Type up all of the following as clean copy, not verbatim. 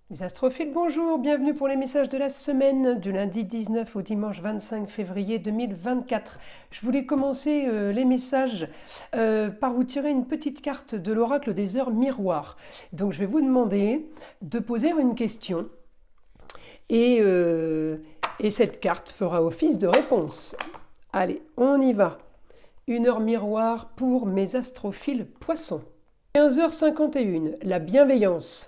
Les astrophiles, bonjour, bienvenue pour les messages de la semaine du lundi 19 au dimanche 25 février 2024. Je voulais commencer les messages par vous tirer une petite carte de l'oracle des heures miroirs. Donc je vais vous demander de poser une question et cette carte fera office de réponse. Allez, on y va. Une heure miroir pour mes astrophiles poissons. 15h51, la bienveillance.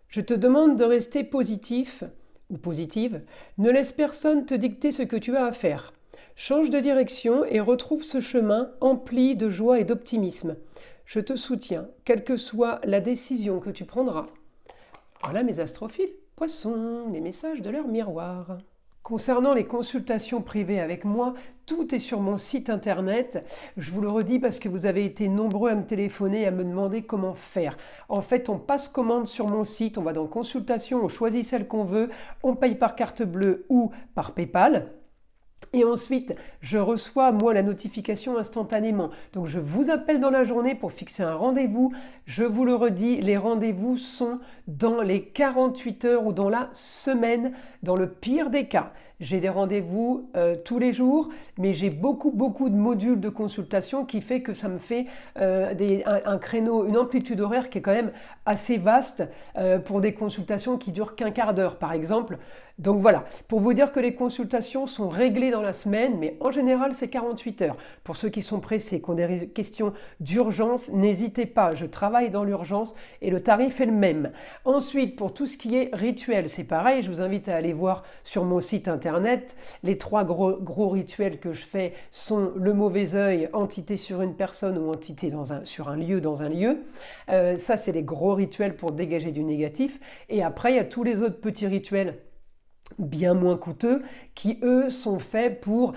Je te demande de rester positif ou positive. Ne laisse personne te dicter ce que tu as à faire. Change de direction et retrouve ce chemin empli de joie et d'optimisme. Je te soutiens, quelle que soit la décision que tu prendras. Voilà mes astrophiles, poissons, les messages de leur miroir. Concernant les consultations privées avec moi, tout est sur mon site internet. Je vous le redis parce que vous avez été nombreux à me téléphoner et à me demander comment faire. En fait, on passe commande sur mon site, on va dans consultation, on choisit celle qu'on veut, on paye par carte bleue ou par PayPal. Et ensuite, je reçois, moi, la notification instantanément. Donc, je vous appelle dans la journée pour fixer un rendez-vous. Je vous le redis, les rendez-vous sont dans les 48 heures ou dans la semaine, dans le pire des cas. J'ai des rendez-vous tous les jours, mais j'ai beaucoup de modules de consultation qui fait que ça me fait un créneau, une amplitude horaire qui est quand même assez vaste pour des consultations qui durent qu'un quart d'heure, par exemple. Donc voilà, pour vous dire que les consultations sont réglées dans la semaine, mais en général c'est 48 heures. Pour ceux qui sont pressés, qui ont des questions d'urgence, n'hésitez pas, je travaille dans l'urgence et le tarif est le même. Ensuite, pour tout ce qui est rituel, c'est pareil, je vous invite à aller voir sur mon site internet. Les trois gros rituels que je fais sont le mauvais œil, entité sur une personne ou entité sur un lieu dans un lieu. Ça, c'est les gros rituels pour dégager du négatif. Et après, il y a tous les autres petits rituels bien moins coûteux, qui eux sont faits pour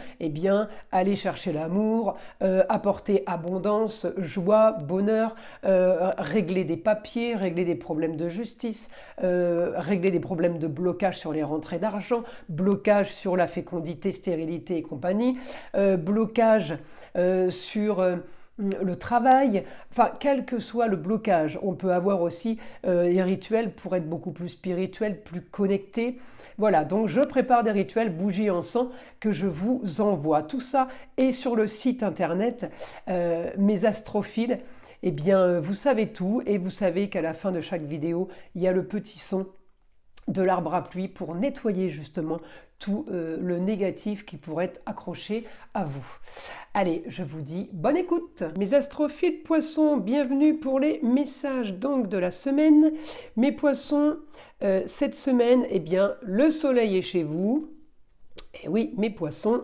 aller chercher l'amour, apporter abondance, joie, bonheur, régler des papiers, régler des problèmes de justice, régler des problèmes de blocage sur les rentrées d'argent, blocage sur la fécondité, stérilité et compagnie, blocage sur le travail, enfin quel que soit le blocage, on peut avoir aussi des rituels pour être beaucoup plus spirituel, plus connecté. Voilà, donc je prépare des rituels bougies encens que je vous envoie. Tout ça est sur le site internet mes astrophiles. Eh bien, vous savez tout et vous savez qu'à la fin de chaque vidéo, il y a le petit son de l'arbre à pluie pour nettoyer justement tout le négatif qui pourrait être accroché à vous. Allez, je vous dis bonne écoute. Mes astrophiles poissons, bienvenue pour les messages donc de la semaine. Mes poissons, cette semaine, eh bien, le soleil est chez vous. Et oui, mes poissons,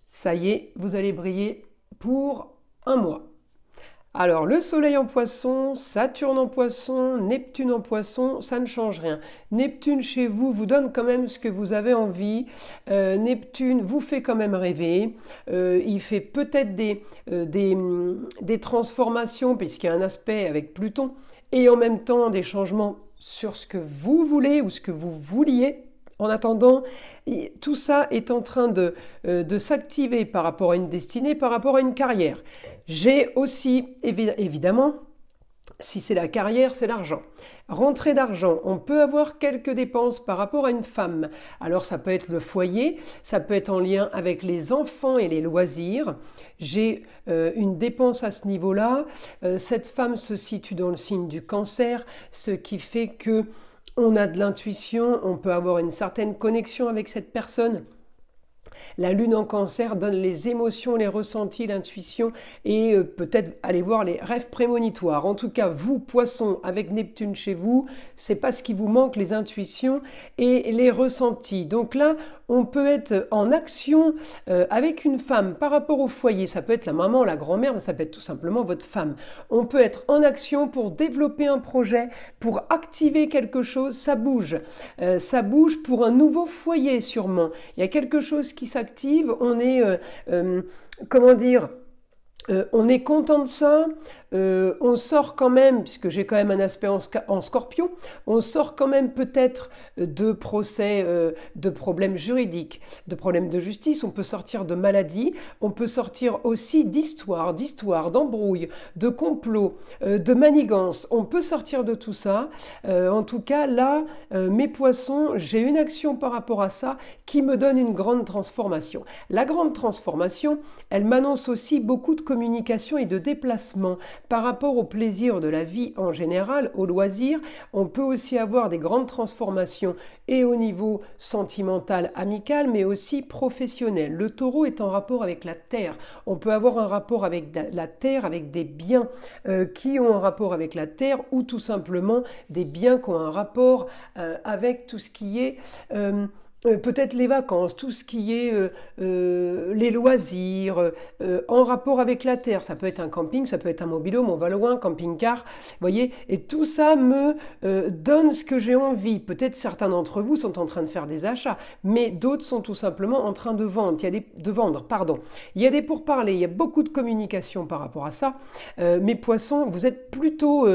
ça y est, vous allez briller pour un mois. Alors, le soleil en poisson, Saturne en poisson, Neptune en poisson, ça ne change rien. Neptune chez vous vous donne quand même ce que vous avez envie. Neptune vous fait quand même rêver. Il fait peut-être des transformations puisqu'il y a un aspect avec Pluton et en même temps des changements sur ce que vous voulez ou ce que vous vouliez. En attendant, tout ça est en train de s'activer par rapport à une destinée, par rapport à une carrière. J'ai aussi, évidemment, si c'est la carrière, c'est l'argent. Rentrée d'argent, on peut avoir quelques dépenses par rapport à une femme. Alors ça peut être le foyer, ça peut être en lien avec les enfants et les loisirs. J'ai une dépense à ce niveau-là. Cette femme se situe dans le signe du Cancer, ce qui fait que on a de l'intuition, on peut avoir une certaine connexion avec cette personne. La lune en Cancer donne les émotions, les ressentis, l'intuition et peut-être aller voir les rêves prémonitoires. En tout cas, vous, poissons, avec Neptune chez vous, c'est pas ce qui vous manque, les intuitions et les ressentis. Donc là, on peut être en action avec une femme par rapport au foyer. Ça peut être la maman, la grand-mère, mais ça peut être tout simplement votre femme. On peut être en action pour développer un projet, pour activer quelque chose. Ça bouge. Ça bouge pour un nouveau foyer sûrement. Il y a quelque chose qui s'active. On est, comment dire, on est content de ça, On sort quand même, puisque j'ai quand même un aspect en Scorpion, on sort quand même peut-être de procès, de problèmes juridiques, de problèmes de justice, on peut sortir de maladies, on peut sortir aussi d'histoires, d'embrouilles, de complots, de manigances, on peut sortir de tout ça. En tout cas, là, mes poissons, j'ai une action par rapport à ça qui me donne une grande transformation. La grande transformation, elle m'annonce aussi beaucoup de communication et de déplacement par rapport au plaisir de la vie en général, au loisir. On peut aussi avoir des grandes transformations et au niveau sentimental, amical, mais aussi professionnel. Le taureau est en rapport avec la terre. On peut avoir un rapport avec la terre, avec des biens qui ont un rapport avec la terre ou tout simplement des biens qui ont un rapport avec tout ce qui est peut-être les vacances, tout ce qui est les loisirs, en rapport avec la terre. Ça peut être un camping, ça peut être un mobil-home, on va loin, camping-car, vous voyez. Et tout ça me donne ce que j'ai envie. Peut-être certains d'entre vous sont en train de faire des achats, mais d'autres sont tout simplement en train de vendre. Il y a des pourparlers, il y a beaucoup de communication par rapport à ça. Mes poissons, vous êtes plutôt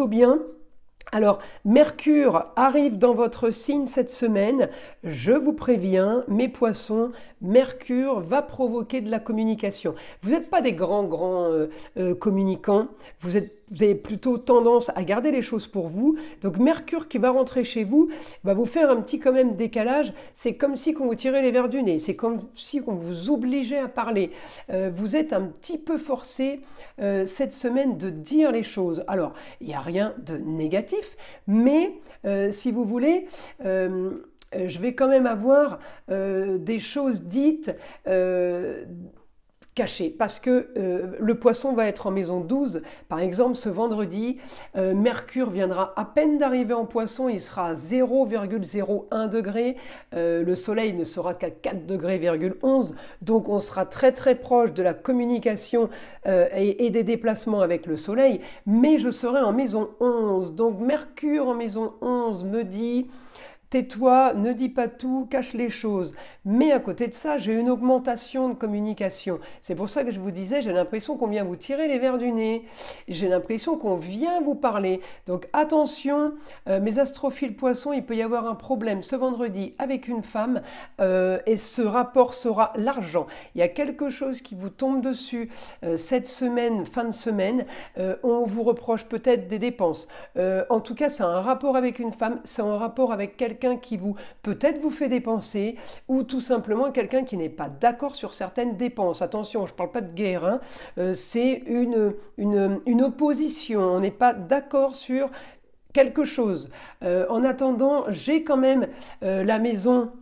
bien. Alors, Mercure arrive dans votre signe cette semaine. Je vous préviens, mes poissons, Mercure va provoquer de la communication. Vous n'êtes pas des grands communicants. Vous avez plutôt tendance à garder les choses pour vous. Donc, Mercure qui va rentrer chez vous va vous faire un petit quand même décalage. C'est comme si on vous tirait les verres du nez. C'est comme si on vous obligeait à parler. Vous êtes un petit peu forcé cette semaine de dire les choses. Alors, il n'y a rien de négatif, mais si vous voulez, je vais quand même avoir des choses dites cachées, parce que le poisson va être en maison 12. Par exemple, ce vendredi, Mercure viendra à peine d'arriver en poisson, il sera à 0,01 degré, le soleil ne sera qu'à 4,11 degrés, donc on sera très très proche de la communication et des déplacements avec le soleil, mais je serai en maison 11, donc Mercure en maison 11 me dit... Tais-toi, ne dis pas tout, cache les choses. Mais à côté de ça, j'ai une augmentation de communication. C'est pour ça que je vous disais, j'ai l'impression qu'on vient vous tirer les verres du nez. J'ai l'impression qu'on vient vous parler. Donc attention, mes astrophiles poissons, il peut y avoir un problème ce vendredi avec une femme et ce rapport sera l'argent. Il y a quelque chose qui vous tombe dessus cette semaine, fin de semaine. On vous reproche peut-être des dépenses. En tout cas, c'est un rapport avec une femme, c'est un rapport avec quelqu'un qui peut-être vous fait dépenser ou tout simplement quelqu'un qui n'est pas d'accord sur certaines dépenses. Attention, je ne parle pas de guerre, hein. C'est une opposition, on n'est pas d'accord sur quelque chose. En attendant, j'ai quand même la maison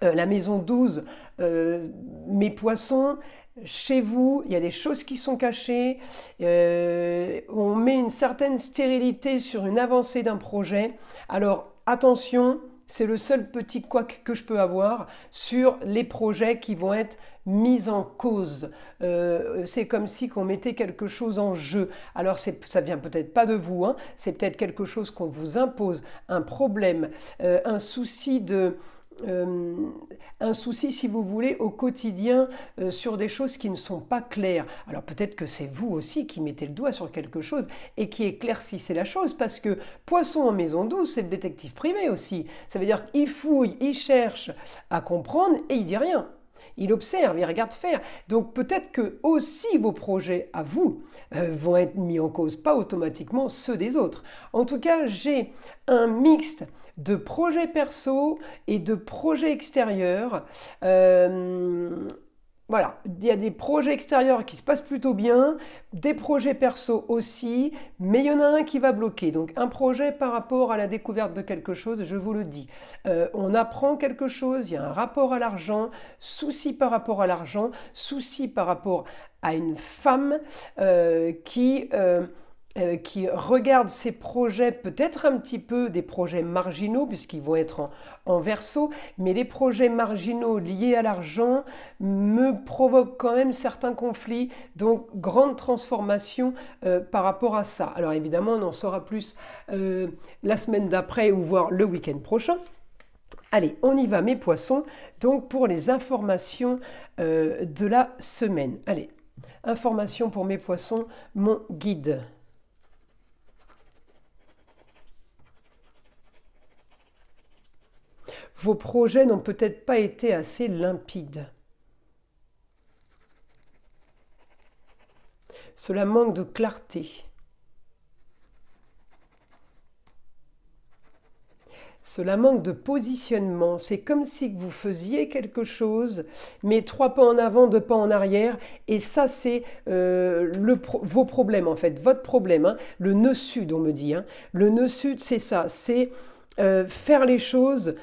12, mes poissons. Chez vous, il y a des choses qui sont cachées, on met une certaine stérilité sur une avancée d'un projet. Alors attention, c'est le seul petit couac que je peux avoir sur les projets qui vont être mis en cause. C'est comme si on mettait quelque chose en jeu. Alors ça vient peut-être pas de vous, hein, c'est peut-être quelque chose qu'on vous impose, un problème, un souci si vous voulez au quotidien sur des choses qui ne sont pas claires. Alors peut-être que c'est vous aussi qui mettez le doigt sur quelque chose et qui éclaircissez la chose, parce que poisson en maison 12, c'est le détective privé aussi. Ça veut dire qu'il fouille, il cherche à comprendre et il dit rien. Il observe, il regarde faire. Donc peut-être que aussi vos projets à vous vont être mis en cause, pas automatiquement ceux des autres. En tout cas, j'ai un mixte de projets perso et de projets extérieurs. Voilà, il y a des projets extérieurs qui se passent plutôt bien, des projets perso aussi, mais il y en a un qui va bloquer. Donc un projet par rapport à la découverte de quelque chose, je vous le dis. On apprend quelque chose, il y a un rapport à l'argent, souci par rapport à l'argent, souci par rapport à une femme qui regarde ces projets, peut-être un petit peu des projets marginaux, puisqu'ils vont être en verso, mais les projets marginaux liés à l'argent me provoquent quand même certains conflits, donc grande transformation par rapport à ça. Alors évidemment, on en saura plus la semaine d'après ou voire le week-end prochain. Allez, on y va mes poissons, donc pour les informations de la semaine. Allez. Information pour mes poissons, mon guide. Vos projets n'ont peut-être pas été assez limpides. Cela manque de clarté. Cela manque de positionnement. C'est comme si vous faisiez quelque chose, mais 3 pas en avant, 2 pas en arrière. Et ça, c'est vos problèmes, en fait. Votre problème. Hein. Le nœud sud, on me dit. Hein. Le nœud sud, c'est ça. C'est faire les choses...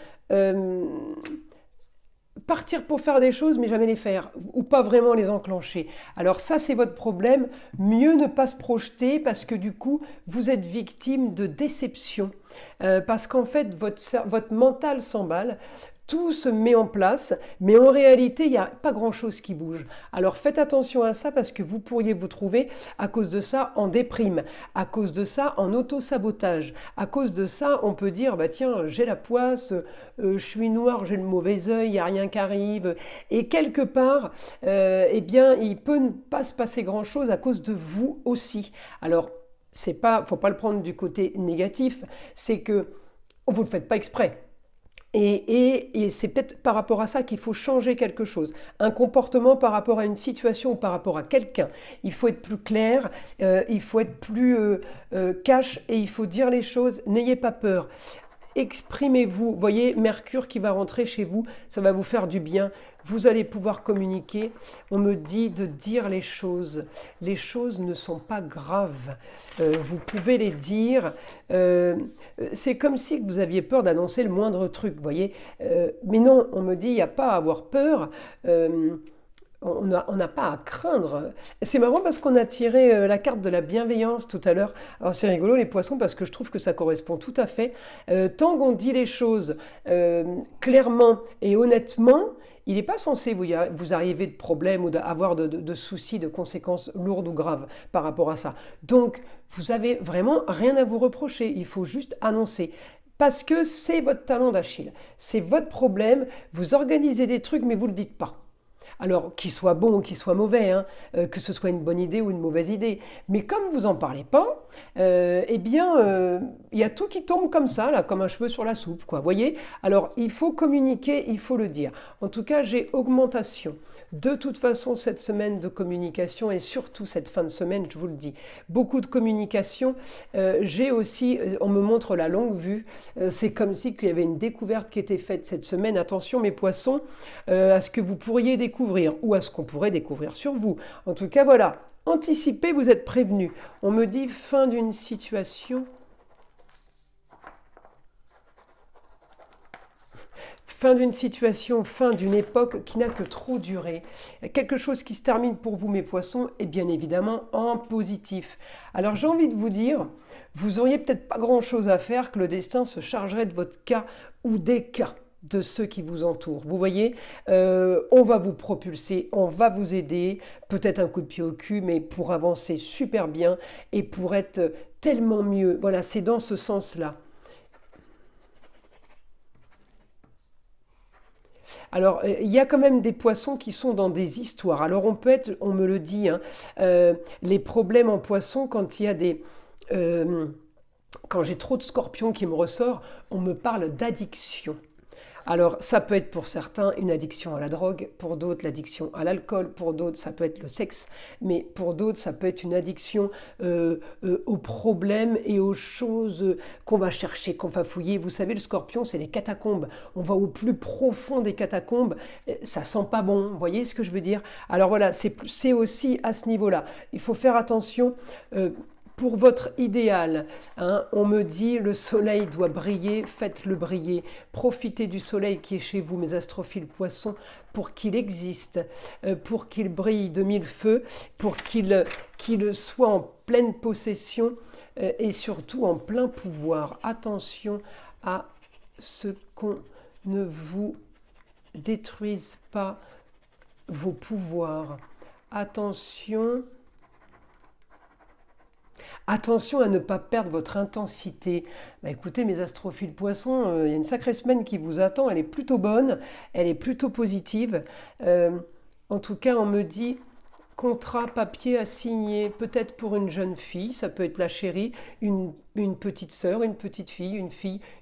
partir pour faire des choses mais jamais les faire ou pas vraiment les enclencher. Alors ça c'est votre problème, mieux ne pas se projeter parce que du coup vous êtes victime de déception parce qu'en fait votre mental s'emballe, tout se met en place, mais en réalité, il n'y a pas grand-chose qui bouge. Alors faites attention à ça parce que vous pourriez vous trouver à cause de ça en déprime, à cause de ça en auto-sabotage, à cause de ça on peut dire bah tiens j'ai la poisse, je suis noir, j'ai le mauvais œil, il n'y a rien qui arrive. Et quelque part, eh bien il peut ne pas se passer grand-chose à cause de vous aussi. Alors faut pas le prendre du côté négatif, c'est que vous ne le faites pas exprès. Et c'est peut-être par rapport à ça qu'il faut changer quelque chose. Un comportement par rapport à une situation ou par rapport à quelqu'un. Il faut être plus clair, il faut être plus cash et il faut dire les choses. N'ayez pas peur. Exprimez-vous. Voyez, Mercure qui va rentrer chez vous, ça va vous faire du bien. Vous allez pouvoir communiquer. On me dit de dire les choses. Les choses ne sont pas graves. Vous pouvez les dire. C'est comme si vous aviez peur d'annoncer le moindre truc, voyez. Mais non, on me dit, il n'y a pas à avoir peur. On n'a pas à craindre. C'est marrant parce qu'on a tiré la carte de la bienveillance tout à l'heure. Alors c'est rigolo les poissons parce que je trouve que ça correspond tout à fait. Tant qu'on dit les choses clairement et honnêtement, il n'est pas censé vous arriver de problèmes ou d'avoir de soucis, de conséquences lourdes ou graves par rapport à ça. Donc vous avez vraiment rien à vous reprocher. Il faut juste annoncer. Parce que c'est votre talon d'Achille. C'est votre problème. Vous organisez des trucs mais vous ne le dites pas. Alors, qu'il soit bon ou qu'il soit mauvais, hein, que ce soit une bonne idée ou une mauvaise idée. Mais comme vous n'en parlez pas, eh bien, il y a tout qui tombe comme ça, là, comme un cheveu sur la soupe, quoi. Voyez? Alors, il faut communiquer, il faut le dire. En tout cas, j'ai augmentation. De toute façon, cette semaine de communication et surtout cette fin de semaine, je vous le dis, beaucoup de communication. J'ai aussi, on me montre la longue vue. C'est comme si qu'il y avait une découverte qui était faite cette semaine. Attention, mes poissons, à ce que vous pourriez découvrir ou à ce qu'on pourrait découvrir sur vous. En tout cas, voilà. Anticipez, vous êtes prévenus. On me dit fin d'une situation. Fin d'une situation, fin d'une époque qui n'a que trop duré. Quelque chose qui se termine pour vous, mes poissons, et bien évidemment en positif. Alors j'ai envie de vous dire, vous auriez peut-être pas grand-chose à faire, que le destin se chargerait de votre cas ou des cas de ceux qui vous entourent. Vous voyez, on va vous propulser, on va vous aider, peut-être un coup de pied au cul, mais pour avancer super bien et pour être tellement mieux. Voilà, c'est dans ce sens-là. Alors, il y a quand même des poissons qui sont dans des histoires. Alors, on me le dit, hein, les problèmes en poisson, quand il y a quand j'ai trop de scorpions qui me ressortent, on me parle d'addiction. Alors, ça peut être pour certains une addiction à la drogue, pour d'autres l'addiction à l'alcool, pour d'autres ça peut être le sexe, mais pour d'autres ça peut être une addiction aux problèmes et aux choses qu'on va chercher, qu'on va fouiller. Vous savez, le scorpion, c'est les catacombes. On va au plus profond des catacombes, ça sent pas bon, vous voyez ce que je veux dire? Alors voilà, c'est aussi à ce niveau-là. Il faut faire attention. Pour votre idéal, hein, on me dit le soleil doit briller, faites-le briller. Profitez du soleil qui est chez vous, mes astrophiles poissons, pour qu'il existe, pour qu'il brille de mille feux, pour qu'il soit en pleine possession et surtout en plein pouvoir. Attention à ce qu'on ne vous détruise pas vos pouvoirs. Attention à ne pas perdre votre intensité. Bah écoutez, mes astrophiles poissons, il y a une sacrée semaine qui vous attend. Elle est plutôt bonne, elle est plutôt positive. En tout cas, on me dit Contrat papier à signer, peut-être pour une jeune fille, ça peut être la chérie, une petite sœur, une petite fille,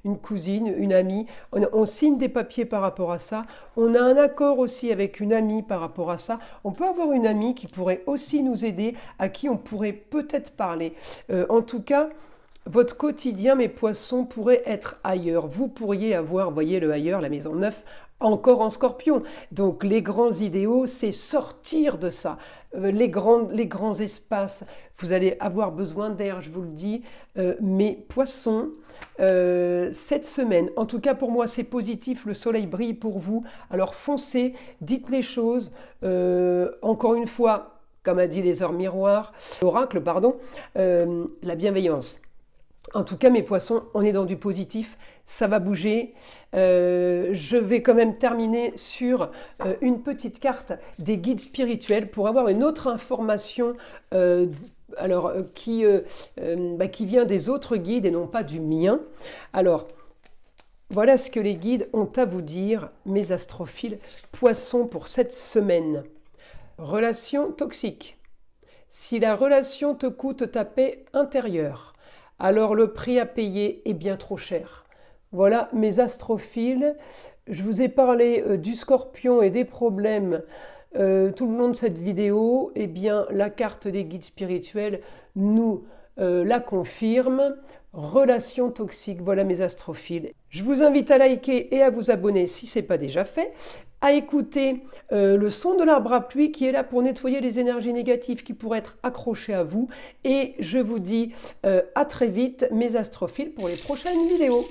une cousine, une amie. On signe des papiers par rapport à ça. On a un accord aussi avec une amie par rapport à ça. On peut avoir une amie qui pourrait aussi nous aider, à qui on pourrait peut-être parler. En tout cas, votre quotidien, mes poissons, pourrait être ailleurs. Vous pourriez avoir, voyez le ailleurs, la maison 9, encore en scorpion. Donc les grands idéaux, c'est sortir de ça. Les grands espaces, vous allez avoir besoin d'air, je vous le dis. Mes poissons, cette semaine, en tout cas pour moi, c'est positif. Le soleil brille pour vous. Alors foncez, dites les choses. Encore une fois, comme a dit les heures miroirs, l'oracle, pardon, la bienveillance. En tout cas, mes poissons, on est dans du positif, ça va bouger. Je vais quand même terminer sur une petite carte des guides spirituels pour avoir une autre information qui vient des autres guides et non pas du mien. Alors, voilà ce que les guides ont à vous dire, mes astrophiles poissons, pour cette semaine. Relation toxique. Si la relation te coûte ta paix intérieure, alors le prix à payer est bien trop cher. Voilà mes astrophiles. Je vous ai parlé du scorpion et des problèmes tout le long de cette vidéo. Eh bien, la carte des guides spirituels nous la confirme. Relation toxique, voilà mes astrophiles. Je vous invite à liker et à vous abonner si ce n'est pas déjà fait, à écouter le son de l'arbre à pluie qui est là pour nettoyer les énergies négatives qui pourraient être accrochées à vous. Et je vous dis à très vite mes astrophiles pour les prochaines vidéos.